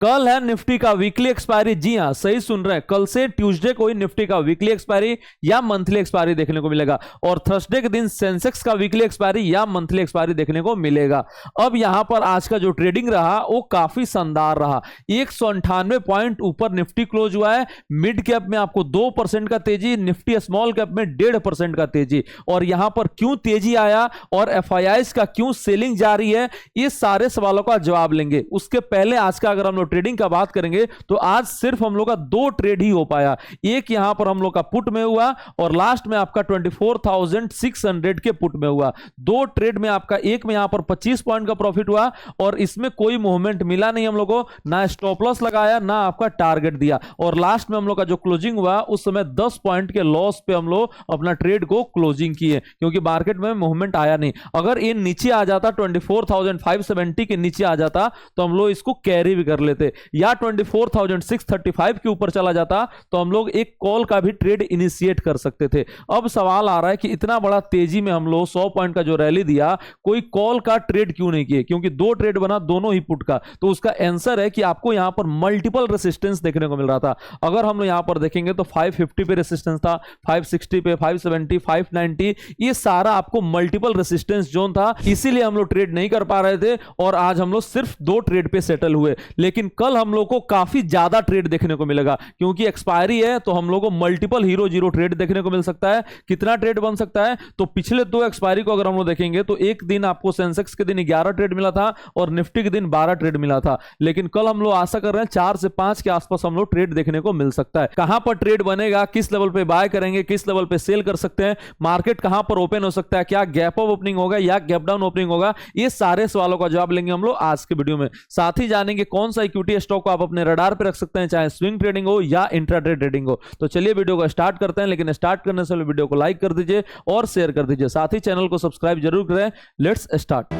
कल है निफ्टी का वीकली एक्सपायरी। जी हां, सही सुन रहे हैं, कल से ट्यूसडे को ही निफ्टी का वीकली एक्सपायरी या मंथली एक्सपायरी देखने को मिलेगा और थर्सडे के दिन सेंसेक्स का वीकली एक्सपायरी या मंथली एक्सपायरी देखने को मिलेगा। अब यहां पर आज का जो ट्रेडिंग रहा वो काफी शानदार रहा। 198 पॉइंट ऊपर निफ्टी क्लोज हुआ है। मिड कैप में आपको 2% का तेजी, निफ्टी स्मॉल कैप में 1.5% का तेजी। और यहां पर क्यों तेजी आया और एफआईआईज का क्यों सेलिंग जारी है, ये सारे सवालों का जवाब लेंगे। उसके पहले आज का अगर हम लोग ट्रेडिंग का बात करेंगे तो आज सिर्फ हम लोग का 2 ट्रेड ही हो पाया। एक यहां पर हम लोग का पुट में हुआ और लास्ट में आपका 24,600 के पुट में हुआ। 2 ट्रेड में आपका एक में यहां पर 25 पॉइंट का प्रॉफिट हुआ और इसमें कोई मूवमेंट मिला नहीं हम लोगों को, ना स्टॉप लॉस लगाया ना आपका टारगेट दिया। और लास्ट में हम लोग का जो क्लोजिंग हुआ उस समय 10 पॉइंट के लॉस पे हम लोग अपना ट्रेड को क्लोजिंग किए क्योंकि मार्केट में मूवमेंट आया नहीं। अगर ये नीचे आ जाता 24,570 के नीचे आ जाता तो हम लोग इसको कैरी भी कर लेते, या 24,635 के ऊपर चला जाता तो हम लोग एक कॉल का भी ट्रेड इनिशिएट कर सकते थे। अब सवाल आ रहा है कि इतना बड़ा तेजी में हम लोग 100 पॉइंट का जो रैली दिया, कोई कॉल का ट्रेड क्यों नहीं किए? क्योंकि 2 ट्रेड बना, दोनों ही पुट का। तो उसका आंसर है कि आपको यहां पर मल्टीपल रेसिस्टेंस देखने को मिल रहा था। अगर हम लोग यहां पर देखेंगे तो 550 पे रेसिस्टेंस था, 560 पे, 570, 590, ये सारा आपको मल्टीपल रेसिस्टेंस जोन था। इसीलिए हम लोग ट्रेड नहीं कर पा रहे थे और आज हम लोग सिर्फ 2 ट्रेड पे सेटल हुए। लेकिन कल हम लोग को काफी ज्यादा ट्रेड देखने को मिलेगा क्योंकि एक्सपायरी है, तो हम लोग को मल्टीपल हीरो जीरो ट्रेड देखने को मिल सकता है। कितना ट्रेड बन सकता है? तो पिछले 2 एक्सपायरी को अगर हम लोग देखेंगे तो एक दिन आपको सेंसेक्स के दिन 11 ट्रेड मिला था और निफ्टी के दिन 12 ट्रेड मिला था। लेकिन कल हम लोग आशा कर रहे हैं 4 से 5 के आसपास हम लोग ट्रेड देखने को मिल सकता है। कहां पर ट्रेड बनेगा, किस लेवल पे बाय करेंगे, किस लेवल पे सेल कर सकते हैं, मार्केट कहां पर ओपन हो सकता है, क्या गैप अप ओपनिंग होगा या गैप डाउन ओपनिंग होगा, ये सारे सवालों का जवाब लेंगे हम लोग आज के वीडियो में। साथ ही जानेंगे कौन सा इक्विटी स्टॉक को आप अपने रडार पे रख सकते हैं, चाहे स्विंग ट्रेडिंग हो या इंट्राडे ट्रेडिंग हो। तो चलिए वीडियो को स्टार्ट करते हैं, लेकिन स्टार्ट करने से पहले वीडियो को लाइक कर दीजिए और शेयर कर दीजिए। साथ ही चैनल को सब्सक्राइब जरूर करें। Let's start.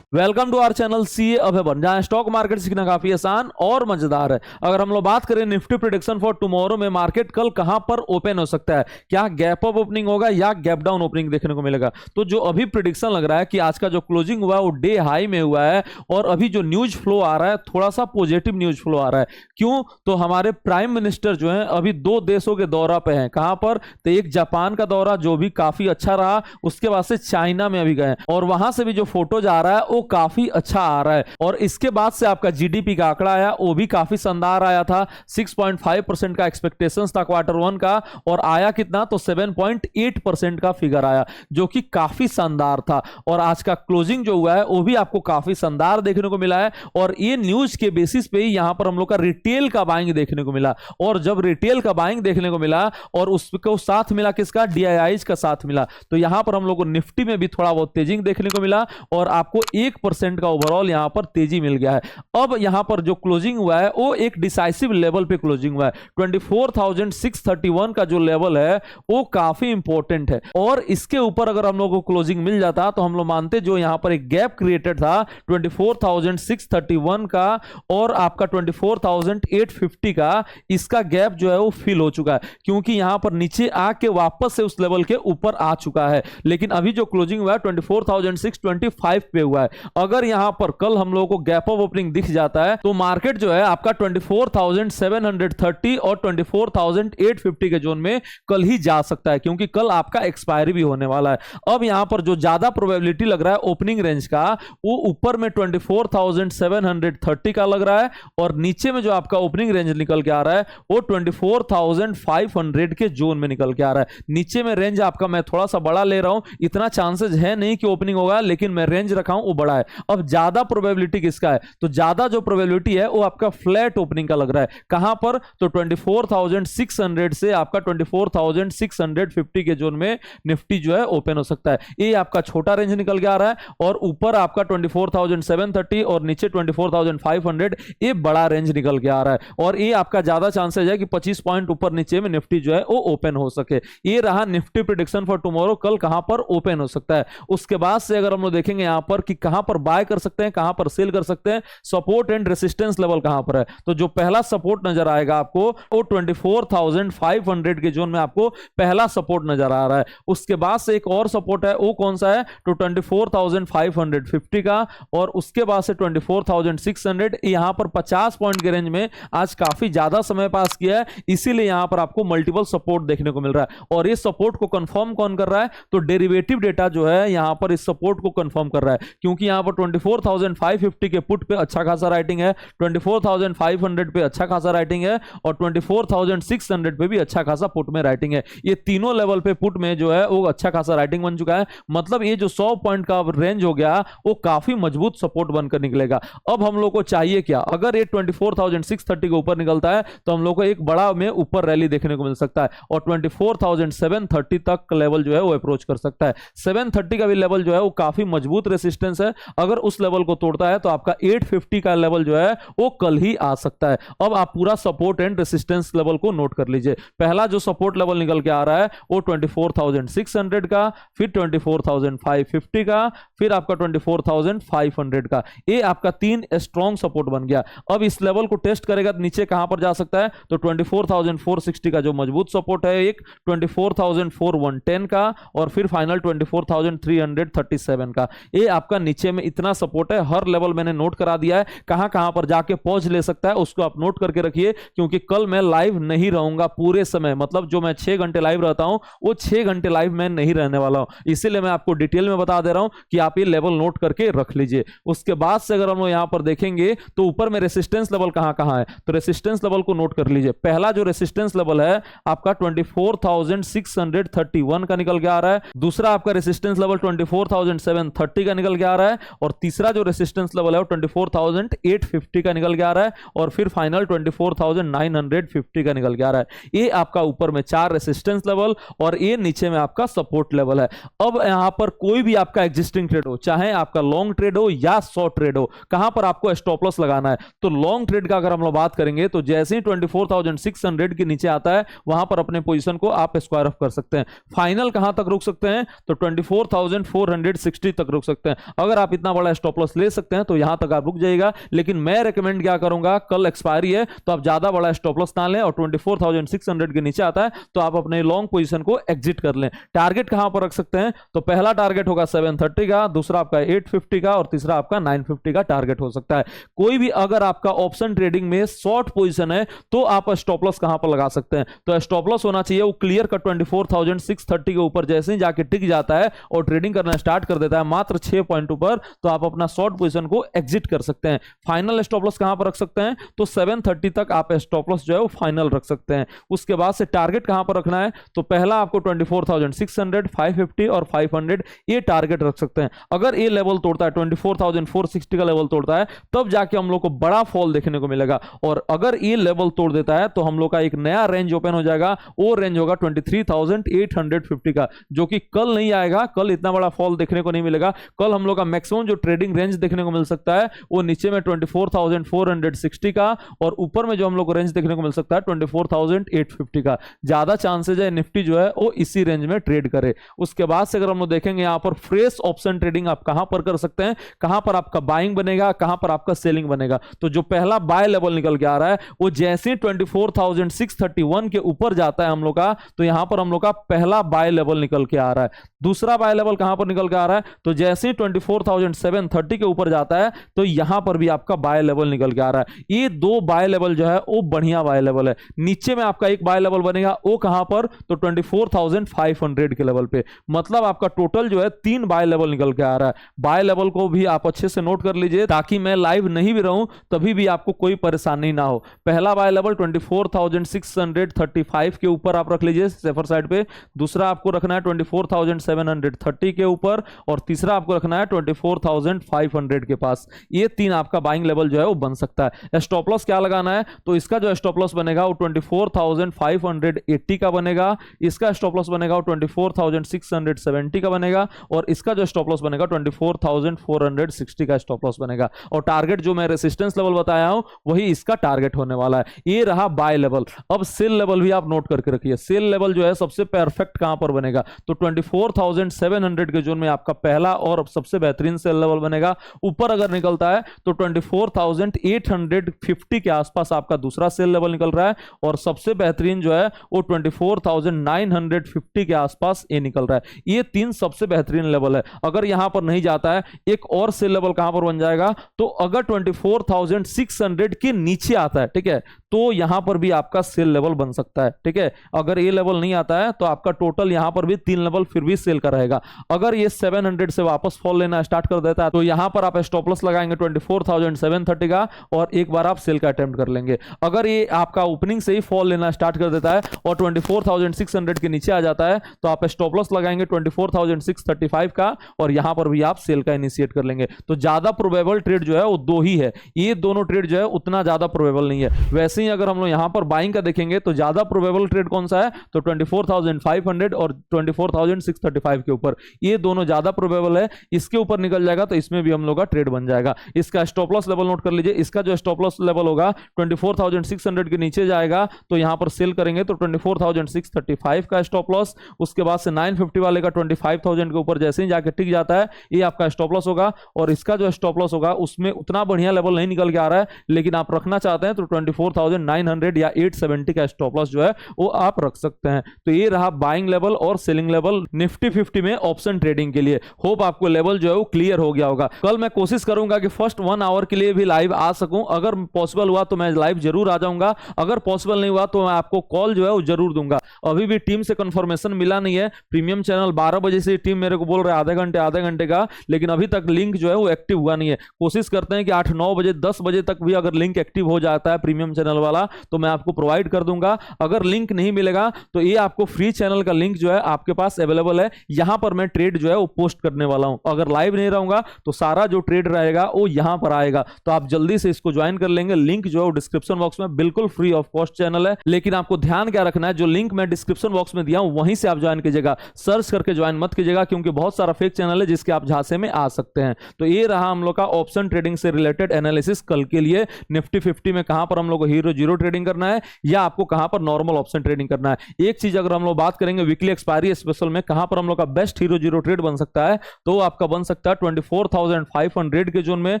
Welcome to our channel CA Abhay, जहां स्टॉक मार्केट सीखना काफी आसान और मजेदार है। अगर हम लोग बात करें निफ्टी प्रेडिक्शन फॉर टुमारो में, मार्केट कल कहां पर ओपन हो सकता है, क्या गैप अप ओपनिंग होगा या गैप डाउन ओपनिंग देखने को मिलेगा? तो जो अभी प्रेडिक्शन लग रहा है कि आज का जो क्लोजिंग हुआ है वो डे हाई में हुआ है और अभी जो न्यूज फ्लो आ रहा है थोड़ा सा पॉजिटिव न्यूज फ्लो आ रहा है। क्यों? तो हमारे प्राइम मिनिस्टर जो है अभी 2 देशों के दौरा पे हैं। कहां पर? तो एक जापान का दौरा जो भी काफी अच्छा रहा, उसके बाद से चाइना में अभी गए और वहां से भी जो फोटोज आ रहा है वो काफी अच्छा आ रहा है। और इसके बाद से आपका जीडीपी का आंकड़ा आया, वो भी काफी शानदार आया था। 6.5% का एक्सपेक्टेशंस था Q1 का और आया कितना? तो 7.8% का फिगर आया, जो कि काफी शानदार था। और आज का क्लोजिंग जो हुआ है वो भी आपको काफी शानदार देखने को मिला है और ये न्यूज के बेसिस पे ही यहां पर हम लोग का रिटेल का बाइंग देखने को मिला। और जब रिटेल का बाइंग देखने को मिला और उसको साथ मिला किसका? डीआईआईज का साथ मिला, तो यहां पर हम लोग को निफ्टी में भी थोड़ा बहुत तेजी देखने को मिला और आपको 1% का ओवरऑल यहां पर तेजी मिल गया है। अब यहां पर जो क्लोजिंग हुआ है वो एक डिसाइसिव लेवल पे क्लोजिंग हुआ है। 24,631 का जो लेवल है वो काफी इंपॉर्टेंट है और इसके ऊपर अगर हम लोगों को क्लोजिंग मिल जाता तो हम लोग मानते जो यहां पर एक गैप क्रिएटेड था 24,631 का और आपका 24,850 का, इसका गैप जो है वो फिल हो चुका है क्योंकि यहां पर नीचे आके वापस से उस लेवल के ऊपर आ चुका है। लेकिन अभी जो क्लोजिंग हुआ है 24,625 पे हुआ है। अगर यहां पर कल हम लोगों को गैप अप ओपनिंग दिख जाता है तो मार्केट जो है आपका 24,730 और 24,850 के जोन में कल ही जा सकता है क्योंकि कल आपका एक्सपायरी भी होने वाला है। अब यहां पर जो ज्यादा प्रोबेबिलिटी लग रहा है ओपनिंग रेंज का, वो ऊपर में 24,730 का लग रहा है और नीचे में जो आपका ओपनिंग रेंज निकल के आ रहा है वो 24,500 के जोन में निकल के आ रहा है। नीचे में रेंज आपका मैं थोड़ा सा बड़ा ले रहा हूं, इतना चांसेस है नहीं कि ओपनिंग होगा, लेकिन मैं रेंज रखा हूं वो बड़ा है। अब ज्यादा प्रोबेबिलिटी किसका है? तो ज्यादा जो प्रोबेबिलिटी है वो आपका फ्लैट ओपनिंग का लग रहा है। कहां पर? तो 24,600 से आपका 24,650 के जोन में निफ्टी जो है ओपन हो सकता है। ये आपका छोटा रेंज निकल के आ रहा है और ऊपर आपका 24,730 और नीचे 24,500, ये बड़ा रेंज निकल के आ रहा है और ये आपका ज्यादा चांसेस है कि 25 पॉइंट ऊपर नीचे में निफ्टी जो है वो ओपन हो सके। ये रहा निफ्टी प्रेडिक्शन फॉर टुमारो, कल कहां पर ओपन हो सकता है। उसके बाद से अगर हम लोग देखेंगे यहां पर कि कहां पर बाय कर सकते हैं, कहां पर सेल कर सकते हैं, सपोर्ट एंड रेसिस्टेंस लेवल कहां पर है। तो जो पहला सपोर्ट नजर आएगा आपको वो 24,500 के जोन में आपको पहला सपोर्ट नजर आ रहा है। उसके बाद से एक और सपोर्ट है, वो कौन सा है, तो 24,550 का, और उसके बाद से 24,600। यहां पर 50 पॉइंट के रेंज में आज काफी ज्यादा समय पास किया है, इसीलिए यहां पर आपको मल्टीपल सपोर्ट देखने को मिल रहा है। और इस सपोर्ट को कंफर्म कौन कर रहा है, तो डेरिवेटिव डेटा जो है यहां पर इस सपोर्ट को कंफर्म कर रहा है, क्योंकि यहां पर 24,550 के पुट पे अच्छा खासा राइटिंग है, 24,500 पे अच्छा खासा राइटिंग है, और 24,600 पे भी अच्छा खासा पुट में राइटिंग है। ये तीनों लेवल पे पुट में जो है वो अच्छा खासा राइटिंग बन चुका है। मतलब ये जो 100 पॉइंट का रेंज हो गया वो काफी मजबूत सपोर्ट बनकर निकलेगा। अब हम लोग को चाहिए क्या, अगर ये 24,630 के ऊपर निकलता है तो हम लोग को एक बड़ा में ऊपर रैली देखने को मिल सकता है, और 24,730 तक लेवल जो है वो अप्रोच कर सकता है। 730 का भी लेवल जो है वो काफी मजबूत रेसिस्टेंस है, अगर उस लेवल को तोड़ता है तो आपका 850 का लेवल जो है वो कल ही आ सकता है। अब आप पूरा सपोर्ट एंड रेसिस्टेंस लेवल को नोट कर लीजिए। पहला जो सपोर्ट लेवल निकल के आ रहा है वो 24,600 का, फिर 24,550 का, फिर आपका 24,500 का। ये आपका 3 स्ट्रॉन्ग सपोर्ट बन गया। अब इस लेवल को टेस्ट करेगा तो नीचे कहां पर जा सकता है, तो 24,460 का जो मजबूत सपोर्ट है, एक 24,410 का, और फिर फाइनल 24,337 का। ये आपका नीचे में इतना सपोर्ट है। हर लेवल मैंने नोट करा दिया है, कहां कहां पर जाके पॉज ले सकता है उसको आप नोट करके रखिए, क्योंकि कल मैं लाइव नहीं रहूंगा पूरे समय। मतलब जो मैं 6 घंटे लाइव रहता हूं वो 6 घंटे लाइव मैं नहीं रहने वाला हूं, इसीलिए मैं आपको डिटेल में बता दे रहा हूं कि आप ये लेवल नोट करके रख लीजिए। उसके बाद से अगर हम लोग यहां पर देखेंगे तो ऊपर में रेसिस्टेंस लेवल कहां कहां है, तो रेसिस्टेंस लेवल को नोट कर लीजिए। पहला जो रेसिस्टेंस लेवल है आपका 24,631 का निकल के आ रहा है, दूसरा आपका रेसिस्टेंस लेवल 24,730 का निकल के आ रहा है, और तीसरा जो रेसिस्टेंस लेवल है वो 24,850 का निकल के आ रहा है, और फिर फाइनल 24,950 का निकल के आ रहा है। ये आपका ऊपर में 4 रेसिस्टेंस लेवल और ये नीचे में आपका सपोर्ट लेवल है। अब यहां पर कोई भी आपका एग्जिस्टिंग ट्रेड हो, चाहे आपका लॉन्ग ट्रेड हो या शॉर्ट ट्रेड हो, कहां पर आपको स्टॉप लॉस लगाना है, तो लॉन्ग ट्रेड का अगर हम लोग बात करेंगे तो जैसे ही 24,600 के नीचे आता है वहां पर अपने पोजीशन को आप स्क्वायर ऑफ कर सकते हैं। फाइनल कहां तक रुक सकते हैं, तो 24,460 तक रुक सकते हैं। अगर आप इतना बड़ा स्टॉप लॉस ले सकते हैं तो यहां तक आप रुक जाइएगा, लेकिन मैं रेकमेंड क्या करूंगा, कल एक्सपायरी है तो आप ज्यादा बड़ा स्टॉप लॉस ना लें, और 24,600 के नीचे आता है तो आप अपने लॉन्ग पोजीशन को एग्जिट कर लें। टारगेट कहां पर रख सकते हैं, तो पहला टारगेट होगा 730 का, दूसरा आपका 850 का, और तीसरा आपका 950 का टारगेट हो सकता है। कोई भी अगर आपका ऑप्शन ट्रेडिंग में शॉर्ट पोजीशन है तो आप स्टॉप लॉस कहां पर लगा सकते हैं, तो स्टॉप लॉस होना चाहिए वो क्लियर कट 24,630 के ऊपर जैसे ही जाके टिक जाता है और ट्रेडिंग करना स्टार्ट कर देता है मात्र 6 पॉइंट ऊपर, तो आप अपना शॉर्ट पोजीशन को एग्जिट कर सकते हैं। फाइनल स्टॉप लॉस कहां पर रख सकते हैं, तो 730 तक आप स्टॉप लॉस जो है वो फाइनल रख सकते हैं। उसके बाद से टारगेट कहां पर रखना है, तो पहला आपको 24,600, 550 और 500 ये टारगेट रख सकते हैं। अगर ये लेवल तोड़ता है 24,460 का लेवल तोड़ता है तब जाके हम लोग को बड़ा फॉल देखने को मिलेगा, और अगर ये लेवल तोड़ देता है तो हम लोग का एक नया रेंज ओपन हो जाएगा, वो रेंज होगा 23,850 का, जो कि कल नहीं आएगा। कल इतना बड़ा फॉल देखने को नहीं मिलेगा। कल हम लोग का मैक्सिमम जो ट्रेडिंग रेंज देखने को मिल सकता है वो नीचे में 24,460 का, और ऊपर में जो हम लोग को रेंज देखने को मिल सकता है 24,850 का। ज्यादा चांसेज है निफ्टी जो है वो इसी रेंज में ट्रेड करे। उसके बाद से अगर हम लोग देखेंगे यहां पर फ्रेश ऑप्शन ट्रेडिंग आप कहां पर कर सकते हैं, कहां पर आपका बाइंग बनेगा, कहां पर आपका सेलिंग बनेगा, तो जो पहला बाय लेवल निकल के आ रहा है वो जैसे 24,631 के ऊपर जाता है हम लोग का, तो यहां पर हम लोग का पहला बाय लेवल निकल के आ रहा है। दूसरा बाय लेवल कहां पर निकल के आ रहा है, तो जैसे 24,730 के ऊपर जाता है तो यहां पर भी आपका बाय लेवल निकल के आ रहा है। ये 2 बाय लेवल जो है वो बढ़िया बाय लेवल है। नीचे में आपका एक बाय लेवल बनेगा, वो कहां पर, तो 24,500 के लेवल पे। मतलब आपका टोटल जो है 3 बाय लेवल निकल के आ रहा है। बाय लेवल को भी आप अच्छे से नोट कर लीजिए ताकि मैं लाइव नहीं भी रहूं तभी भी आपको कोई परेशानी ना हो। पहला बाय लेवल 24,635 के ऊपर आप रख लीजिए सेफर साइड पे, दूसरा आपको रखना है 24,730 के ऊपर, और तीसरा आपको रखना है 24,500 के पास। ये 3 आपका बाइंग लेवल जो है वो बन सकता है। स्टॉप लॉस क्या लगाना है, तो इसका जो स्टॉप लॉस बनेगा वो 24,580 का बनेगा, इसका स्टॉप लॉस बनेगा वो 24,670 का बनेगा, और इसका जो स्टॉप लॉस बनेगा 24,460 का स्टॉप लॉस बनेगा। और टारगेट जो मैं रेसिस्टेंस लेवल बताया हूं वही इसका टारगेट होने वाला है। ये रहा बाय लेवल। अब सेल लेवल भी आप नोट करके रखिए। सेल लेवल जो है सबसे परफेक्ट कहां पर बनेगा, तो 24,700 के जोन में आपका पहला और सबसे बेहतरीन बेहतरीन सेल लेवल बनेगा। ऊपर अगर निकलता है तो 24,850 के आसपास आपका दूसरा सेल लेवल निकल रहा है, और सबसे बेहतरीन जो है वो 24,950 के आसपास ये निकल रहा है। ये तीन सबसे बेहतरीन लेवल है। अगर यहां पर नहीं जाता है, एक और सेल लेवल कहां पर बन जाएगा, तो अगर 24,600 के नीचे आता है, ठीक है, तो यहां पर भी आपका सेल लेवल बन सकता है, ठीक है। अगर ये लेवल नहीं आता है तो आपका टोटल यहां पर भी 3 लेवल फिर भी सेल का रहेगा। अगर ये 700 से वापस फॉल लेना स्टार्ट कर देता है तो यहां पर आप स्टॉप लॉस लगाएंगे 24,730 का, और एक बार आप सेल का अटेम्प्ट कर लेंगे। अगर ये आपका ओपनिंग से ही फॉल लेना स्टार्ट कर देता है और 24,600 के नीचे आ जाता है तो आप स्टॉप लॉस लगाएंगे 24,635 का, और यहां पर भी आप सेल का इनिशिएट कर लेंगे। तो ज्यादा प्रोबेबल ट्रेड जो है वो दो ही है, ये दोनों ट्रेड जो है उतना ज्यादा प्रोबेबल नहीं है। वैसे ही अगर हम लोग यहां पर बाइंग का देखेंगे तो ज्यादा प्रोबेबल ट्रेड कौन सा है, तो 24,500 और 24,635 के ऊपर, ये दोनों ज्यादा प्रोबेबल है। इसके ऊपर निकल जाएगा तो इसमें भी हम लोग का ट्रेड बन जाएगा। इसका स्टॉप लॉस लेवल नोट कर लीजिए। इसका जो स्टॉप लॉस लेवल होगा 24,600 के नीचे जाएगा तो यहां पर सेल करेंगे तो 24,635 का स्टॉप लॉस। उसके बाद से 950 वाले का 25,000 के ऊपर जैसे ही जाके टिक जाता है ये आपका स्टॉप लॉस होगा, और इसका जो स्टॉप लॉस होगा उसमें उतना बढ़िया लेवल नहीं निकल के आ रहा है, लेकिन आप रखना चाहते हैं तो 24,900 या 870 का स्टॉप लॉस जो है वो आप रख सकते हैं। तो ये रहा बाइंग लेवल और सेलिंग लेवल निफ्टी 50 में ऑप्शन ट्रेडिंग के लिए। होप आपको लेवल जो है वो क्लियर हो गया होगा। कल मैं कोशिश करूंगा कि फर्स्ट 1 आवर के लिए भी लाइव आ सकूं। अगर पॉसिबल हुआ तो मैं लाइव जरूर आ जाऊंगा, अगर पॉसिबल नहीं हुआ तो मैं आपको कॉल जो है वो जरूर दूंगा। अभी भी टीम से कंफर्मेशन मिला नहीं है। प्रीमियम चैनल 12 बजे से टीम मेरे को बोल रहा है आधे घंटे का, लेकिन अभी तक लिंक जो है वो एक्टिव हुआ नहीं है। कोशिश करते हैं कि 8-9 बजे 10 बजे तक भी अगर लिंक एक्टिव हो जाता है प्रीमियम चैनल वाला तो मैं आपको प्रोवाइड कर दूंगा। अगर लिंक नहीं मिलेगा तो ये आपको फ्री चैनल का लिंक जो है आपके पास अवेलेबल है। यहां पर मैं ट्रेड जो है वो पोस्ट करने वाला हूं। अगर लाइव नहीं रहूंगा तो सारा जो ट्रेड रहेगा वो यहां पर आएगा, तो आप जल्दी से इसको ज्वाइन कर लेंगे। लिंक जो है वो डिस्क्रिप्शन बॉक्स में, बिल्कुल फ्री ऑफ कॉस्ट चैनल है। लेकिन आपको ध्यान क्या रखना है, जो लिंक मैं डिस्क्रिप्शन बॉक्स में दिया हूं वहीं से आप ज्वाइन कीजिएगा, सर्च करके ज्वाइन मत कीजिएगा, क्योंकि बहुत सारा फेक चैनल है जिसके आप झांसे में आ सकते हैं। तो ये रहा हम लोग का ऑप्शन ट्रेडिंग से रिलेटेड एनालिसिस कल के लिए। निफ्टी 50 में कहां पर हम लोग को हीरो जीरो ट्रेडिंग करना है या आपको कहां पर नॉर्मल ऑप्शन ट्रेडिंग करना है। एक चीज अगर हम लोग बात करेंगे वीकली एक्सपायरी स्पेशल में कहां पर हम लोग का बेस्ट हीरो जीरो ट्रेड बन सकता है, तो आपका बन सकता है 24,500 के जोन में।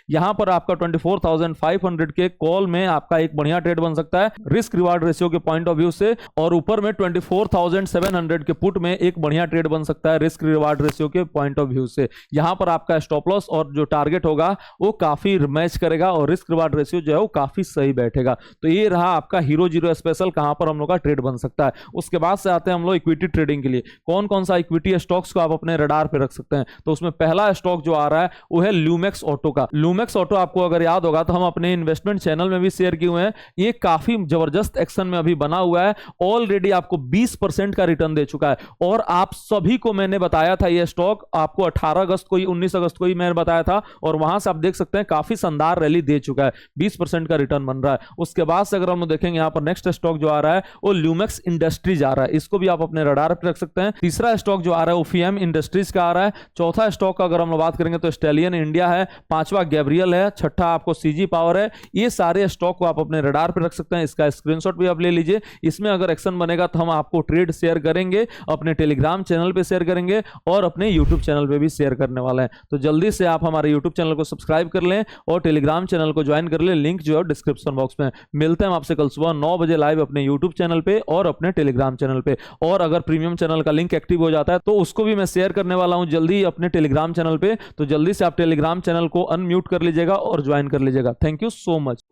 यहां पर आपका 24,500 के कॉल में आपका एक बढ़िया ट्रेड बन सकता है रिस्क रिवार्ड रेशियो के पॉइंट ऑफ व्यू से, और ऊपर में 24,700 के पुट में एक बढ़िया ट्रेड बन सकता है रिस्क रिवार्ड रेशियो के पॉइंट ऑफ व्यू से। यहां पर आपका स्टॉप लॉस और जो टारगेट होगा वो काफी मैच करेगा और रिस्क रिवार्ड रेशियो जो है वो काफी सही बैठेगा। तो ये रहा आपका हीरो जीरो स्पेशल कहां पर हम लोग का ट्रेड बन सकता है। उसके बाद से आते हैं हम लोग इक्विटी ट्रेडिंग के लिए। कौन कौन सा इक्विटी स्टॉक्स को आप अपने रडार पे रख सकते हैं, तो उसमें पहला स्टॉक जो आ रहा है वो है ल्यूमेक्स ऑटो का। ल्यूमेक्स ऑटो आपको अगर याद होगा तो हम अपने इन्वेस्टमेंट चैनल में भी शेयर किए हुए हैं। ये काफी जबरदस्त एक्शन में अभी बना हुआ है, ऑलरेडी आपको 20% का रिटर्न दे चुका है। और आप सभी को मैंने बताया था ये स्टॉक आपको 18 अगस्त को ही 19 अगस्त को ही मैंने बताया था, और वहां से आप देख सकते हैं काफी शानदार रैली दे चुका है, 20% का रिटर्न बन रहा है। उसके बाद से अगर हम देखेंगे यहाँ पर नेक्स्ट स्टॉक जो आ रहा है वो ल्यूमेक्स इंडस्ट्रीज आ रहा है, इसको भी आप अपने रडार पर रख सकते हैं। तीसरा स्टॉक जो आ रहा है ओफीएम इंडस्ट्रीज का आ रहा है। चौथा स्टॉक का अगर हम बात करेंगे तो स्टेलियन इंडिया है, पांचवा गैब्रियल है, छठा आपको सीजी पावर है। ये सारे स्टॉक को आप अपने रडार पर रख सकते हैं। इसका स्क्रीनशॉट भी आप ले लीजिए। इसमें अगर एक्शन बनेगा तो हम आपको ट्रेड शेयर करेंगे, अपने टेलीग्राम चैनल पे शेयर करेंगे और अपने यूट्यूब चैनल पे भी शेयर करने वाले हैं। तो जल्दी से आप हमारे यूट्यूब चैनल को सब्सक्राइब कर लें और टेलीग्राम चैनल को ज्वाइन कर लें, लिंक जो है डिस्क्रिप्शन बॉक्स में। मिलते हैं आपसे कल सुबह 9 बजे लाइव अपने यूट्यूब चैनल पे और अपने टेलीग्राम चैनल पे। और अगर प्रीमियम चैनल का लिंक एक्टिव हो जाता है तो उसको भी मैं शेयर करने वाला हूं जल्दी अपने टेलीग्राम चैनल पे। तो जल्दी से आप टेलीग्राम चैनल को अनम्यूट कर लीजिएगा और ज्वाइन कर लीजिएगा। Thank you so much.